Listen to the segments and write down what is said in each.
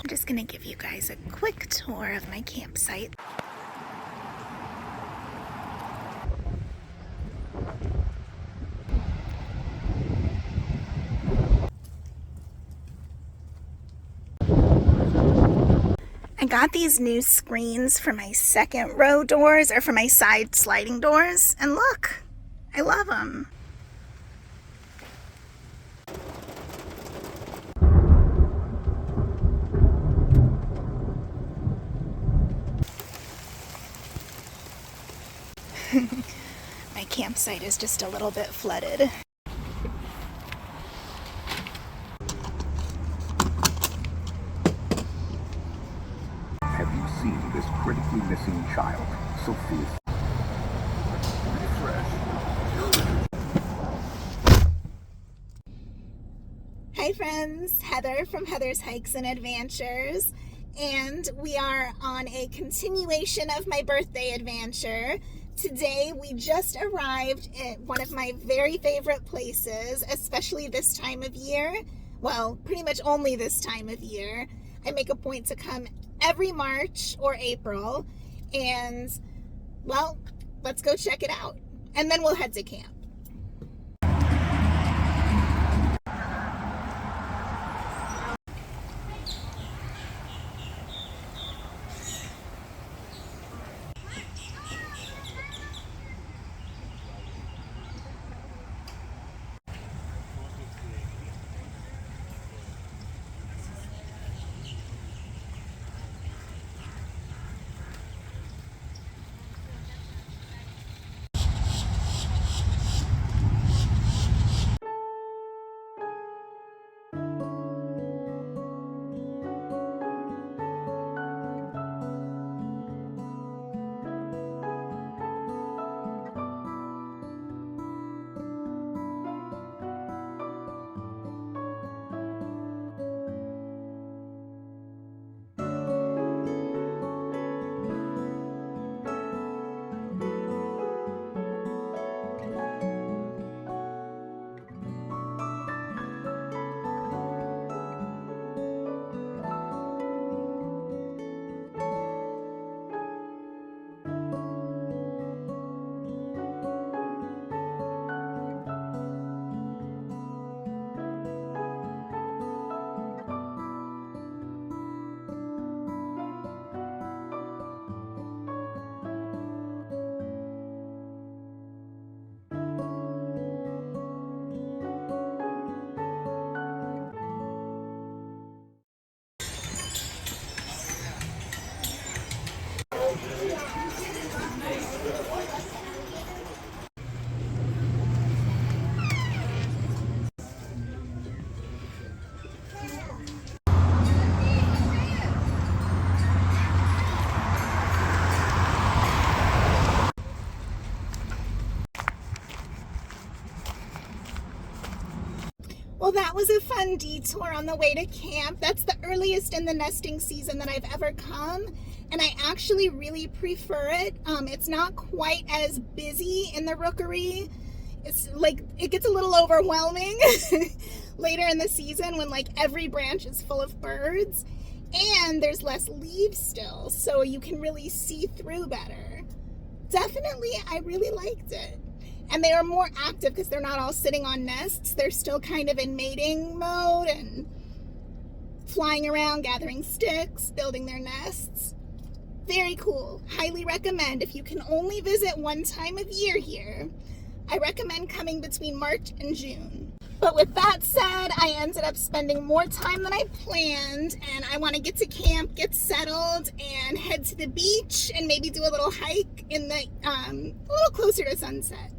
just gonna give you guys a quick tour of my campsite. I got these new screens for my second row doors, or for my side sliding doors, and look, I love them. My campsite is just a little bit flooded. Have you seen this critically missing child, Sophia? Hi friends, Heather from Heather's Hikes and Adventures, and we are on a continuation of my birthday adventure. Today we just arrived at one of my very favorite places, especially this time of year. Well, pretty much only this time of year. I make a point to come every March or April, and well, let's go check it out, and then we'll head to camp. Well, that was a fun detour on the way to camp. That's the earliest in the nesting season that I've ever come, and I actually really prefer it. It's not quite as busy in the rookery. It's like, it gets a little overwhelming later in the season when like every branch is full of birds, and there's less leaves still, so you can really see through better. Definitely, I really liked it. And they are more active because they're not all sitting on nests. They're still kind of in mating mode and flying around, gathering sticks, building their nests. Very cool. Highly recommend. If you can only visit one time of year here, I recommend coming between March and June. But with that said, I ended up spending more time than I planned, and I want to get to camp, get settled, and head to the beach and maybe do a little hike in the a little closer to sunset.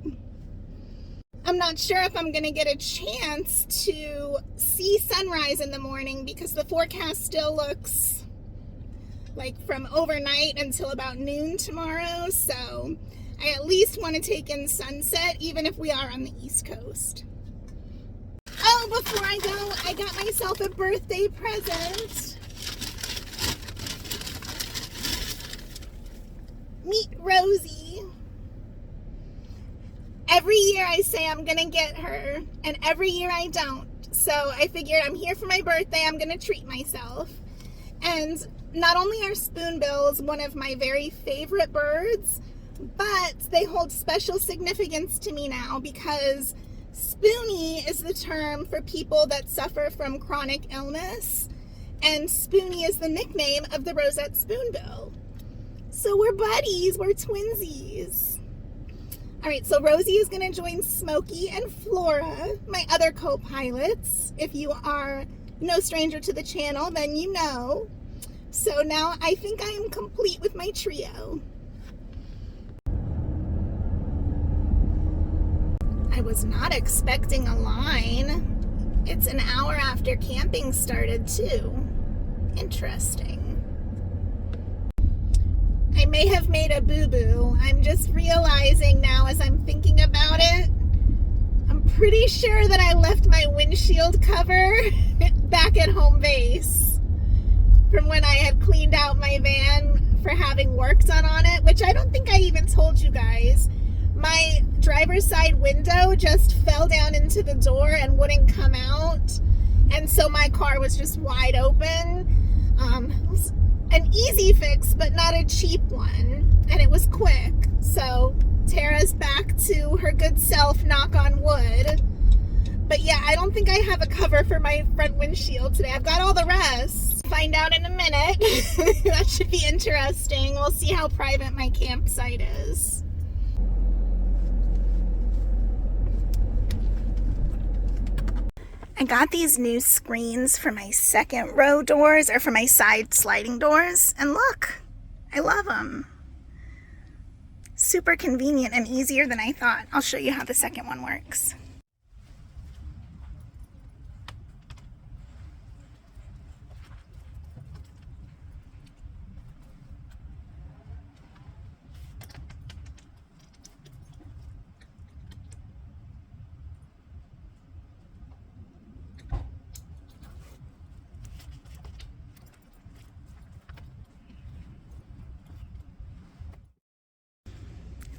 I'm not sure if I'm going to get a chance to see sunrise in the morning because the forecast still looks like from overnight until about noon tomorrow, so I at least want to take in sunset even if we are on the East Coast. Oh, before I go, I got myself a birthday present. Meet Rosie. Every year I say I'm gonna get her, and every year I don't. So I figured I'm here for my birthday, I'm gonna treat myself. And not only are spoonbills one of my very favorite birds, but they hold special significance to me now because Spoonie is the term for people that suffer from chronic illness, and Spoonie is the nickname of the rosette spoonbill. So we're buddies, we're twinsies. All right, so Rosie is going to join Smokey and Flora, my other co-pilots. If you are no stranger to the channel, then you know. So now I think I am complete with my trio. I was not expecting a line. It's an hour after camping started too. Interesting. I may have made a boo-boo. I'm just realizing now as I'm thinking about it, I'm pretty sure that I left my windshield cover back at home base from when I had cleaned out my van for having work done on it, which I don't think I even told you guys. My driver's side window just fell down into the door and wouldn't come out, and so my car was just wide open. It was an easy fix, but not a cheap one, and it was quick. So Tara's back to her good self, knock on wood. But yeah, I don't think I have a cover for my front windshield today. I've got all the rest. Find out in a minute. That should be interesting. We'll see how private my campsite is. I got these new screens for my second row doors, or for my side sliding doors, and look, I love them. Super convenient and easier than I thought. I'll show you how the second one works.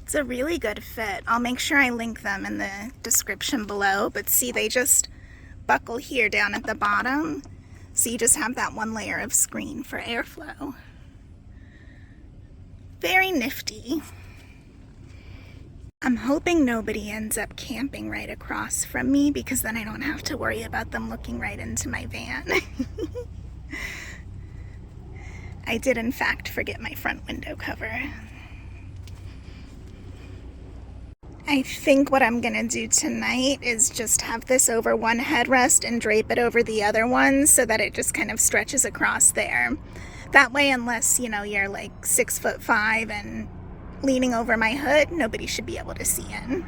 It's a really good fit. I'll make sure I link them in the description below, but see, they just buckle here down at the bottom, so you just have that one layer of screen for airflow. Very nifty. I'm hoping nobody ends up camping right across from me, because then I don't have to worry about them looking right into my van. I did in fact forget my front window cover. I think what I'm gonna do tonight is just have this over one headrest and drape it over the other one so that it just kind of stretches across there. That way, unless, you know, you're like 6'5" and leaning over my hood, nobody should be able to see in.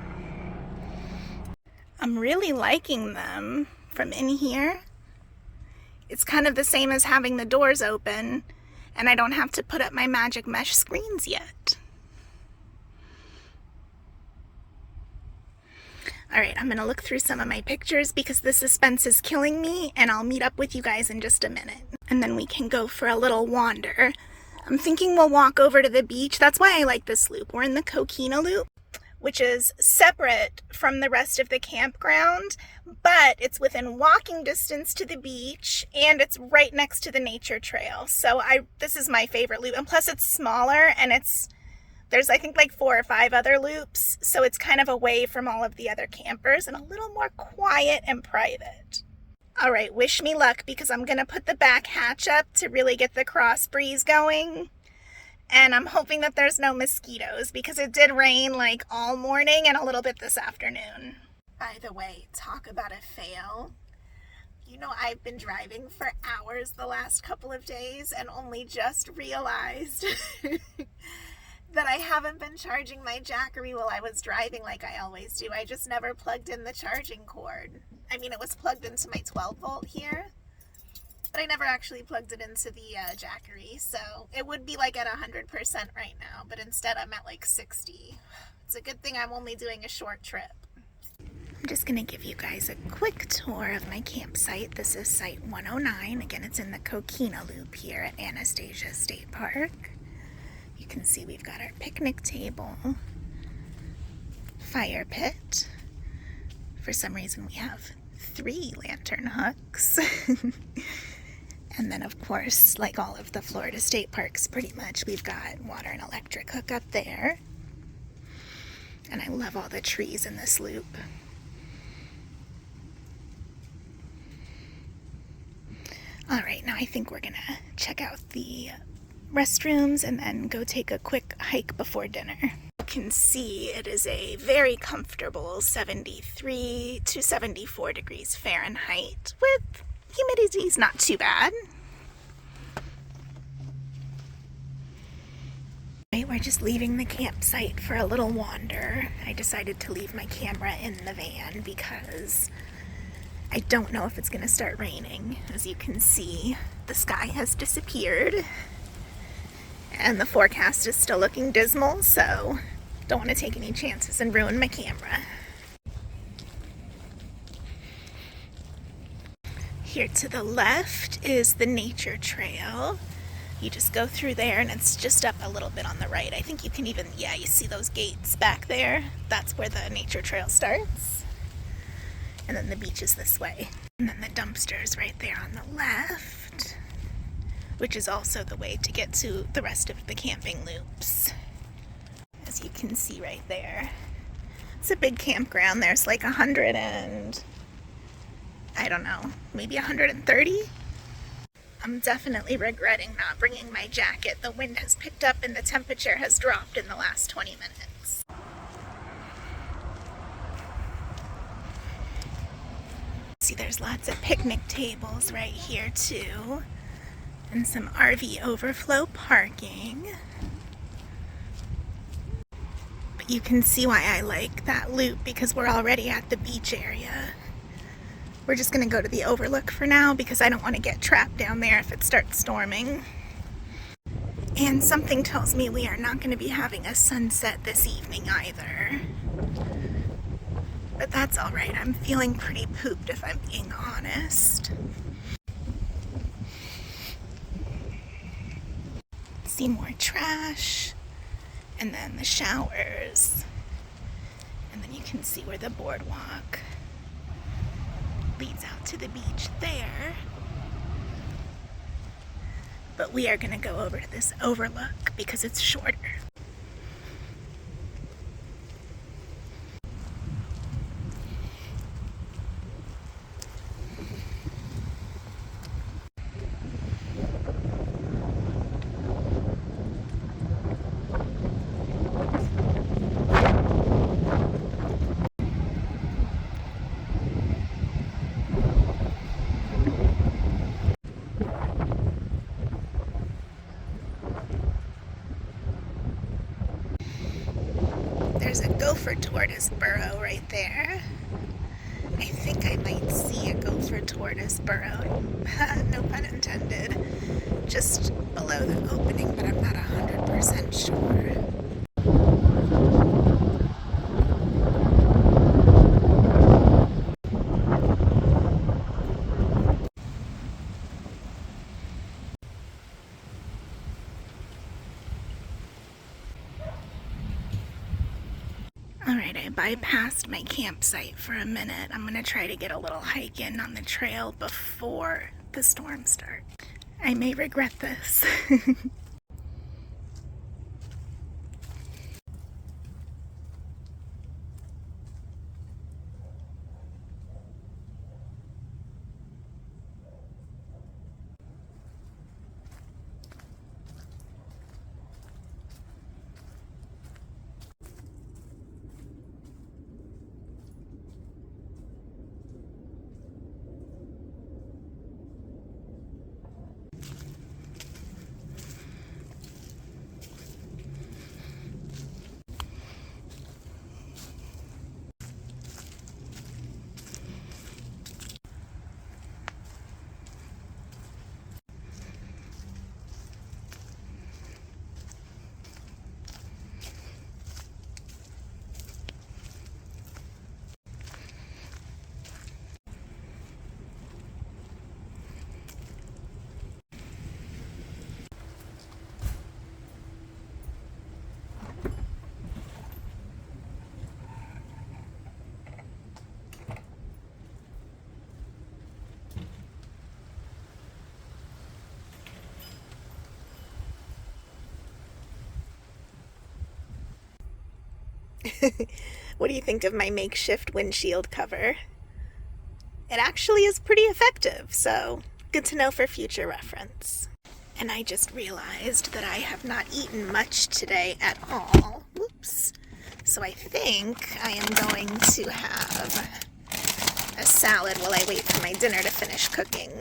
I'm really liking them from in here. It's kind of the same as having the doors open, and I don't have to put up my magic mesh screens yet. All right, I'm gonna look through some of my pictures because the suspense is killing me, and I'll meet up with you guys in just a minute. And then we can go for a little wander. I'm thinking we'll walk over to the beach. That's why I like this loop. We're in the Coquina Loop, which is separate from the rest of the campground, but it's within walking distance to the beach, and it's right next to the nature trail. So this is my favorite loop, and plus it's smaller, and there's I think like 4 or 5 other loops, so it's kind of away from all of the other campers and a little more quiet and private. All right, wish me luck, because I'm gonna put the back hatch up to really get the cross breeze going. And I'm hoping that there's no mosquitoes, because it did rain like all morning and a little bit this afternoon. By the way, talk about a fail. You know, I've been driving for hours the last couple of days and only just realized that I haven't been charging my Jackery while I was driving like I always do. I just never plugged in the charging cord. I mean, it was plugged into my 12 volt here, but I never actually plugged it into the Jackery. So it would be like at 100% right now, but instead I'm at like 60. It's a good thing I'm only doing a short trip. I'm just gonna give you guys a quick tour of my campsite. This is site 109. Again, it's in the Coquina Loop here at Anastasia State Park. You can see we've got our picnic table, fire pit. For some reason we have 3 lantern hooks. And then, of course, like all of the Florida State Parks, pretty much, we've got water and electric hookup there. And I love all the trees in this loop. All right, now I think we're gonna check out the restrooms and then go take a quick hike before dinner. You can see it is a very comfortable 73 to 74 degrees Fahrenheit with humidity's not too bad. Okay, we're just leaving the campsite for a little wander. I decided to leave my camera in the van because I don't know if it's going to start raining. As you can see, the sky has disappeared and the forecast is still looking dismal, so don't want to take any chances and ruin my camera. Here to the left is the nature trail. You just go through there and it's just up a little bit on the right. I think you can even, yeah, you see those gates back there? That's where the nature trail starts. And then the beach is this way. And then the dumpster is right there on the left, which is also the way to get to the rest of the camping loops. As you can see right there. It's a big campground. There's like 100 and, I don't know, maybe 130? I'm definitely regretting not bringing my jacket. The wind has picked up and the temperature has dropped in the last 20 minutes. See, there's lots of picnic tables right here too, and some RV overflow parking. But you can see why I like that loop, because we're already at the beach area. We're just gonna go to the overlook for now because I don't want to get trapped down there if it starts storming. And something tells me we are not going to be having a sunset this evening either. But that's alright. I'm feeling pretty pooped if I'm being honest. See more trash. And then the showers. And then you can see where the boardwalk leads out to the beach there. But we are going to go over to this overlook because it's shorter. There's a gopher tortoise burrow right there. I think I might see a gopher tortoise burrow, no pun intended, just below the opening, but I'm not 100% sure. Alright, I bypassed my campsite for a minute. I'm going to try to get a little hike in on the trail before the storm starts. I may regret this. What do you think of my makeshift windshield cover? It actually is pretty effective, so good to know for future reference. And I just realized that I have not eaten much today at all. Whoops. So I think I am going to have a salad while I wait for my dinner to finish cooking.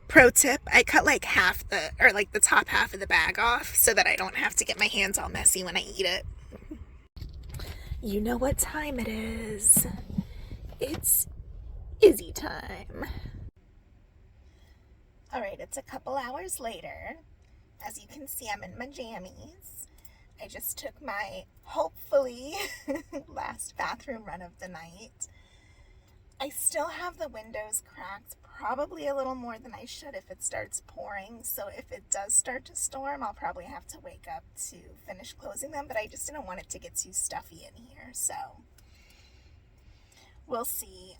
Pro tip, I cut like the top half of the bag off so that I don't have to get my hands all messy when I eat it. You know what time it is. It's Izzy time. Alright, it's a couple hours later. As you can see, I'm in my jammies. I just took my, hopefully, last bathroom run of the night. I still have the windows cracked, probably a little more than I should if it starts pouring. So if it does start to storm, I'll probably have to wake up to finish closing them, but I just didn't want it to get too stuffy in here. So we'll see.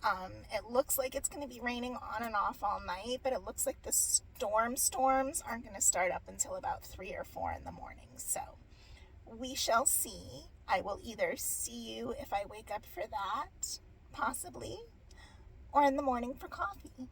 It looks like it's going to be raining on and off all night, but it looks like the storms aren't going to start up until about 3 or 4 in the morning. So we shall see. I will either see you if I wake up for that, possibly, or in the morning for coffee.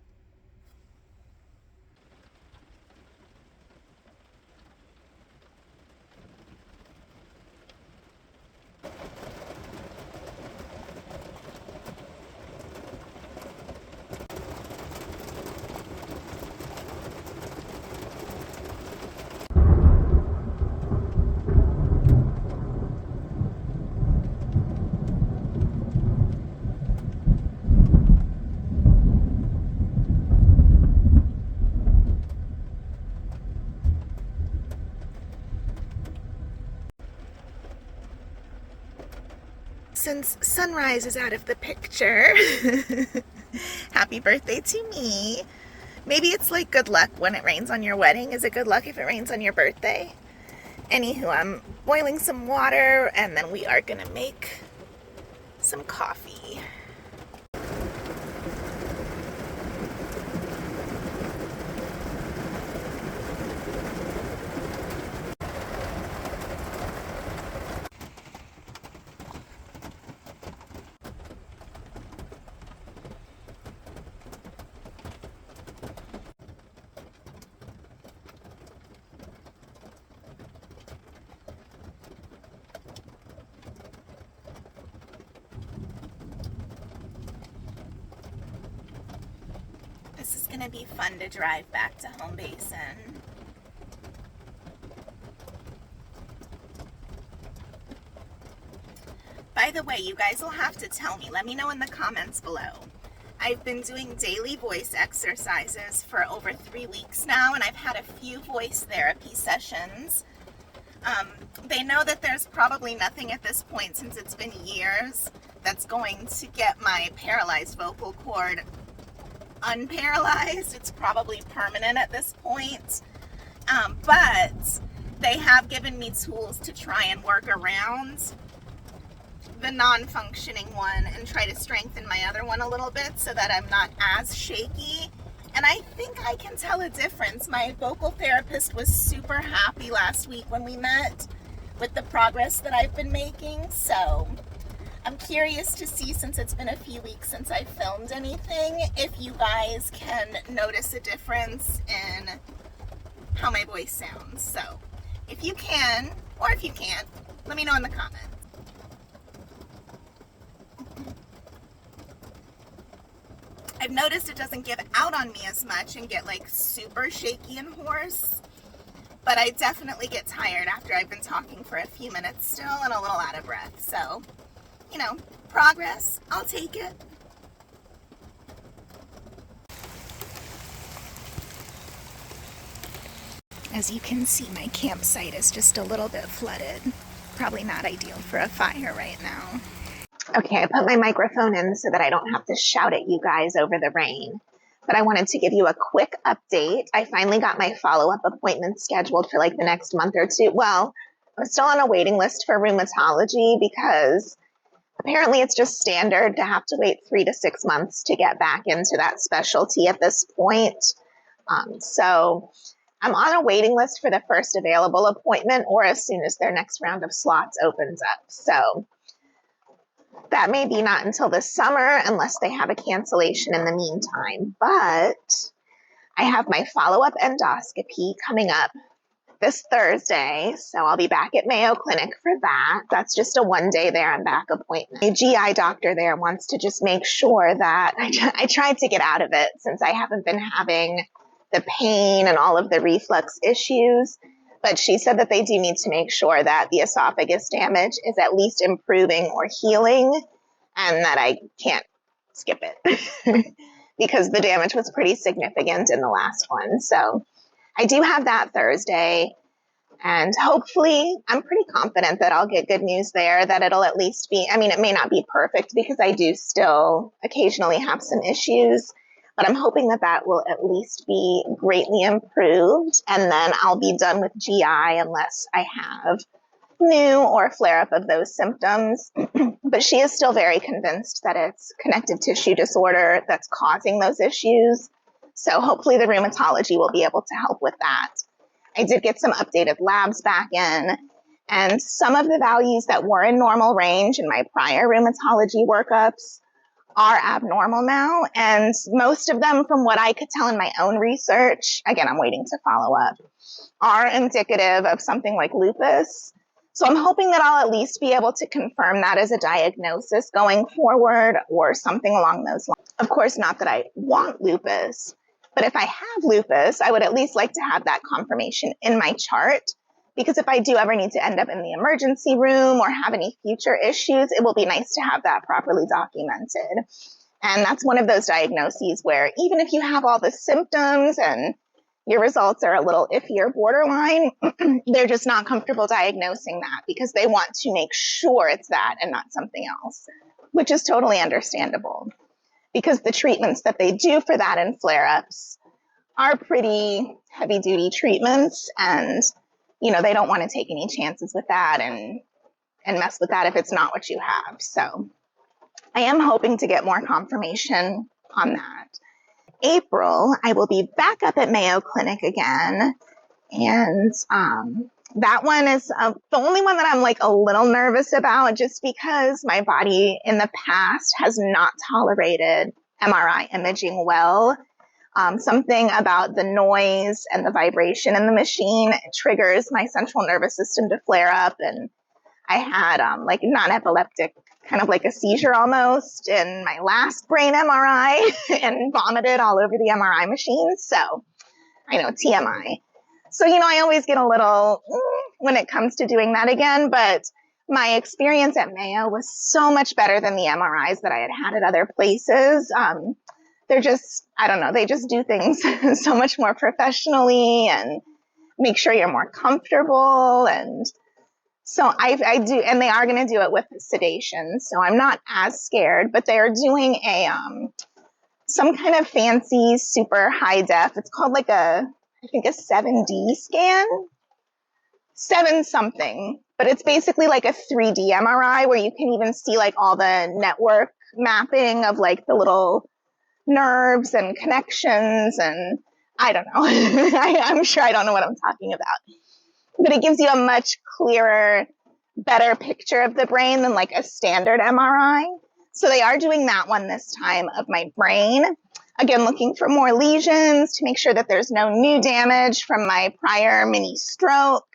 Since sunrise is out of the picture, happy birthday to me. Maybe it's like good luck when it rains on your wedding. Is it good luck if it rains on your birthday? Anywho, I'm boiling some water and then we are gonna make some coffee. This is gonna be fun to drive back to home base in. By the way, you guys will have to tell me. Let me know in the comments below. I've been doing daily voice exercises for over 3 weeks now, and I've had a few voice therapy sessions. They know that there's probably nothing at this point, since it's been years, that's going to get my paralyzed vocal cord unparalyzed. It's probably permanent at this point. But they have given me tools to try and work around the non-functioning one and try to strengthen my other one a little bit so that I'm not as shaky. And I think I can tell a difference. My vocal therapist was super happy last week when we met with the progress that I've been making. So I'm curious to see, since it's been a few weeks since I filmed anything, if you guys can notice a difference in how my voice sounds. So if you can, or if you can't, let me know in the comments. I've noticed it doesn't give out on me as much and get like super shaky and hoarse, but I definitely get tired after I've been talking for a few minutes still and a little out of breath. So, you know, progress, I'll take it. As you can see, my campsite is just a little bit flooded. Probably not ideal for a fire right now. Okay, I put my microphone in so that I don't have to shout at you guys over the rain. But I wanted to give you a quick update. I finally got my follow-up appointment scheduled for like the next month or two. Well, I'm still on a waiting list for rheumatology because apparently it's just standard to have to wait 3 to 6 months to get back into that specialty at this point. So I'm on a waiting list for the first available appointment or as soon as their next round of slots opens up. So that may be not until this summer unless they have a cancellation in the meantime. But I have my follow-up endoscopy coming up this Thursday. So I'll be back at Mayo Clinic for that. That's just a 1-day there and back appointment. My GI doctor there wants to just make sure that I tried to get out of it since I haven't been having the pain and all of the reflux issues. But she said that they do need to make sure that the esophagus damage is at least improving or healing and that I can't skip it because the damage was pretty significant in the last one. So I do have that Thursday and hopefully I'm pretty confident that I'll get good news there, that it'll at least be, I mean, it may not be perfect because I do still occasionally have some issues, but I'm hoping that that will at least be greatly improved. And then I'll be done with GI unless I have new or flare-up of those symptoms. But she is still very convinced that it's connective tissue disorder that's causing those issues. So hopefully the rheumatology will be able to help with that. I did get some updated labs back in, and some of the values that were in normal range in my prior rheumatology workups are abnormal now, and most of them, from what I could tell in my own research, again, I'm waiting to follow up, are indicative of something like lupus. So I'm hoping that I'll at least be able to confirm that as a diagnosis going forward or something along those lines. Of course, not that I want lupus, but if I have lupus, I would at least like to have that confirmation in my chart, because if I do ever need to end up in the emergency room or have any future issues, it will be nice to have that properly documented. And that's one of those diagnoses where even if you have all the symptoms and your results are a little iffy or borderline, they're just not comfortable diagnosing that because they want to make sure it's that and not something else, which is totally understandable because the treatments that they do for that in flare-ups are pretty heavy-duty treatments, and you know, they don't want to take any chances with that and mess with that if it's not what you have. So I am hoping to get more confirmation on that. April, I will be back up at Mayo Clinic again. And that one is the only one that I'm like a little nervous about just because my body in the past has not tolerated MRI imaging well. Something about the noise and the vibration in the machine triggers my central nervous system to flare up. And I had like non-epileptic, kind of like a seizure almost in my last brain MRI and vomited all over the MRI machine. So I know, TMI. So, you know, I always get a little when it comes to doing that again, but my experience at Mayo was so much better than the MRIs that I had had at other places. They're just, I don't know, they just do things so much more professionally and make sure you're more comfortable. And so I do, and they are going to do it with sedation. So I'm not as scared, but they are doing some kind of fancy, super high def. It's called like I think a 7D scan, 7 something, but it's basically like a 3D MRI where you can even see like all the network mapping of like the little nerves and connections, and I don't know. I'm sure I don't know what I'm talking about, but it gives you a much clearer, better picture of the brain than like a standard MRI. So they are doing that one this time of my brain. Again, looking for more lesions to make sure that there's no new damage from my prior mini stroke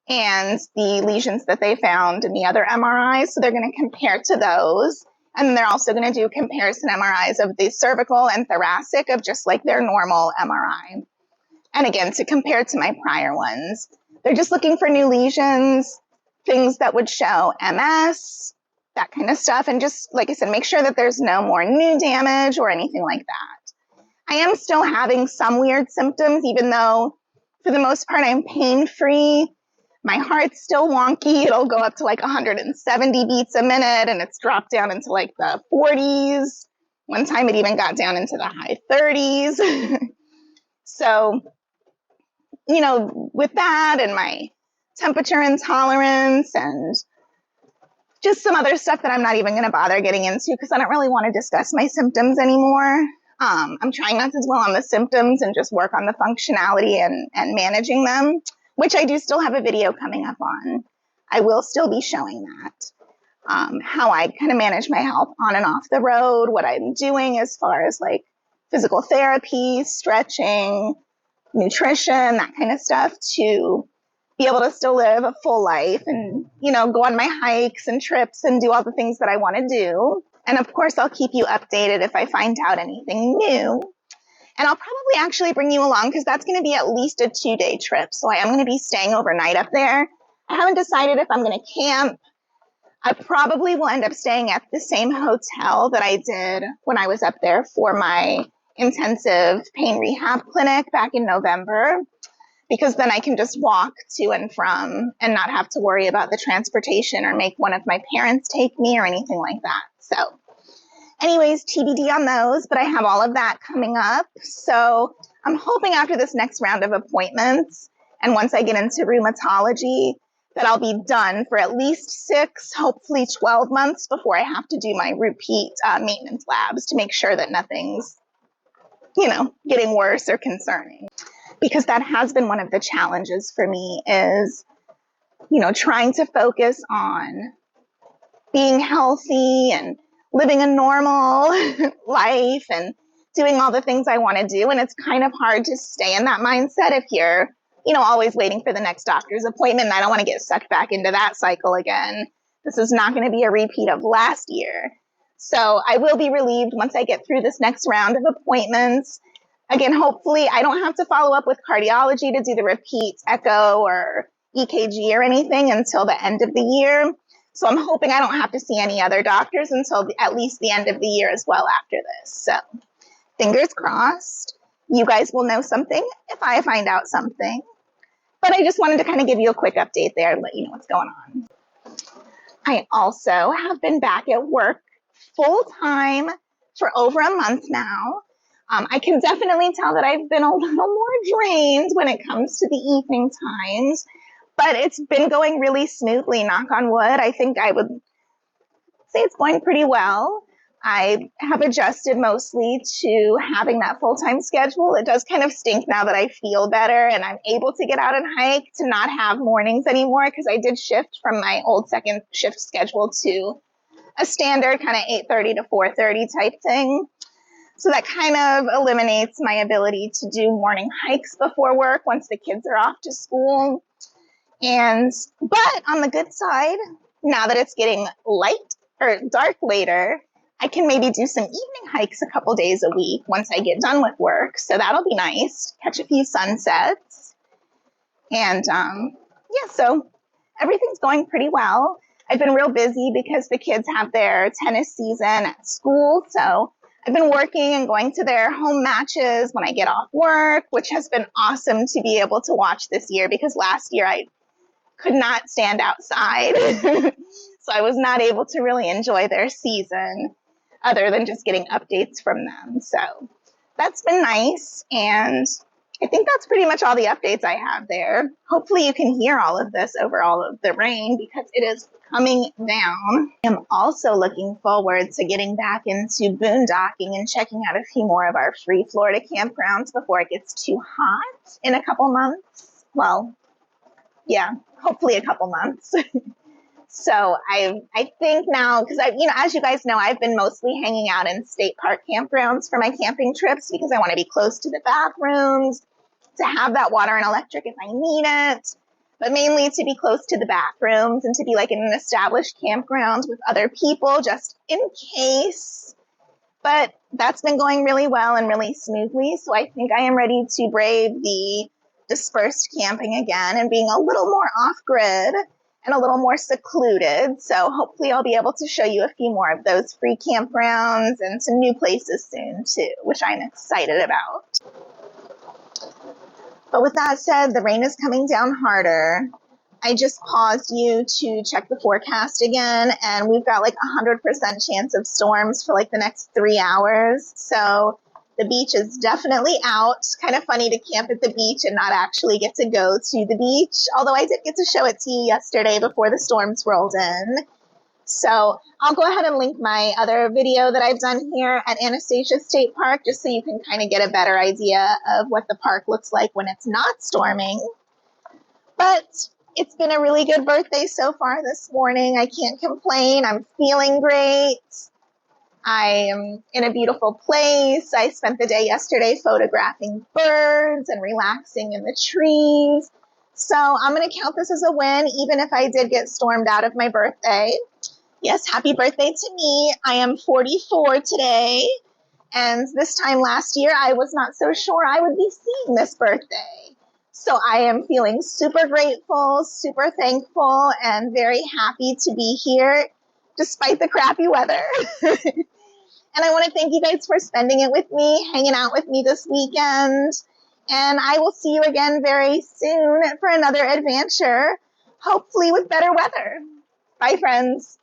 and the lesions that they found in the other MRIs. So they're going to compare to those. And they're also going to do comparison MRIs of the cervical and thoracic of just like their normal MRI. And again, to compare to my prior ones, they're just looking for new lesions, things that would show MS, that kind of stuff. And just, like I said, make sure that there's no more new damage or anything like that. I am still having some weird symptoms, even though For the most part, I'm pain-free. My heart's still wonky. It'll go up to like 170 beats a minute, and it's dropped down into like the 40s. One time it even got down into the high 30s. So, you know, with that and my temperature intolerance and just some other stuff that I'm not even going to bother getting into because I don't really want to discuss my symptoms anymore. I'm trying not to dwell on the symptoms and just work on the functionality and managing them, which I do still have a video coming up on. I will still be showing that. How I kind of manage my health on and off the road, what I'm doing as far as like physical therapy, stretching, nutrition, that kind of stuff to be able to still live a full life and, you know, go on my hikes and trips and do all the things that I want to do. And of course, I'll keep you updated if I find out anything new. And I'll probably actually bring you along because that's going to be at least a 2-day trip. So I am going to be staying overnight up there. I haven't decided if I'm going to camp. I probably will end up staying at the same hotel that I did when I was up there for my intensive pain rehab clinic back in November, because then I can just walk to and from and not have to worry about the transportation or make one of my parents take me or anything like that. So anyways, TBD on those, but I have all of that coming up. So I'm hoping after this next round of appointments and once I get into rheumatology that I'll be done for at least 6, hopefully 12 months before I have to do my repeat maintenance labs to make sure that nothing's, you know, getting worse or concerning. Because that has been one of the challenges for me is, you know, trying to focus on being healthy and living a normal life and doing all the things I want to do. And it's kind of hard to stay in that mindset if you're, you know, always waiting for the next doctor's appointment. And I don't want to get sucked back into that cycle again. This is not going to be a repeat of last year. So I will be relieved once I get through this next round of appointments. Again, hopefully I don't have to follow up with cardiology to do the repeat echo or EKG or anything until the end of the year. So I'm hoping I don't have to see any other doctors until at least the end of the year as well after this. So fingers crossed. You guys will know something if I find out something. But I just wanted to kind of give you a quick update there and let you know what's going on. I also have been back at work full time for over a month now. I can definitely tell that I've been a little more drained when it comes to the evening times, but it's been going really smoothly, knock on wood. I think I would say it's going pretty well. I have adjusted mostly to having that full-time schedule. It does kind of stink now that I feel better and I'm able to get out and hike to not have mornings anymore because I did shift from my old second shift schedule to a standard kind of 8:30 to 4:30 type thing. So that kind of eliminates my ability to do morning hikes before work once the kids are off to school. But on the good side, now that it's getting light or dark later, I can maybe do some evening hikes a couple days a week once I get done with work. So that'll be nice. Catch a few sunsets. And yeah, so everything's going pretty well. I've been real busy because the kids have their tennis season at school. So I've been working and going to their home matches when I get off work, which has been awesome to be able to watch this year because last year I could not stand outside. So I was not able to really enjoy their season other than just getting updates from them. So that's been nice. And I think that's pretty much all the updates I have there. Hopefully you can hear all of this over all of the rain because it is coming down. I'm also looking forward to getting back into boondocking and checking out a few more of our free Florida campgrounds before it gets too hot in a couple months. Well, yeah, hopefully a couple months. So I think now, because as you guys know, I've been mostly hanging out in state park campgrounds for my camping trips because I want to be close to the bathrooms, to have that water and electric if I need it, but mainly to be close to the bathrooms and to be like in an established campground with other people just in case. But that's been going really well and really smoothly. So I think I am ready to brave the dispersed camping again and being a little more off-grid and a little more secluded. So hopefully I'll be able to show you a few more of those free campgrounds and some new places soon too, which I'm excited about. But with that said, the rain is coming down harder. I just paused you to check the forecast again, and we've got like 100% chance of storms for like the next 3 hours. So the beach is definitely out. Kind of funny to camp at the beach and not actually get to go to the beach, although I did get to show it to you yesterday before the storms rolled in. So I'll go ahead and link my other video that I've done here at Anastasia State Park, just so you can kind of get a better idea of what the park looks like when it's not storming. But it's been a really good birthday so far this morning. I can't complain. I'm feeling great. I am in a beautiful place. I spent the day yesterday photographing birds and relaxing in the trees. So I'm going to count this as a win, even if I did get stormed out of my birthday. Yes, happy birthday to me. I am 44 today. And this time last year, I was not so sure I would be seeing this birthday. So I am feeling super grateful, super thankful, and very happy to be here despite the crappy weather. And I want to thank you guys for spending it with me, hanging out with me this weekend. And I will see you again very soon for another adventure, hopefully with better weather. Bye, friends.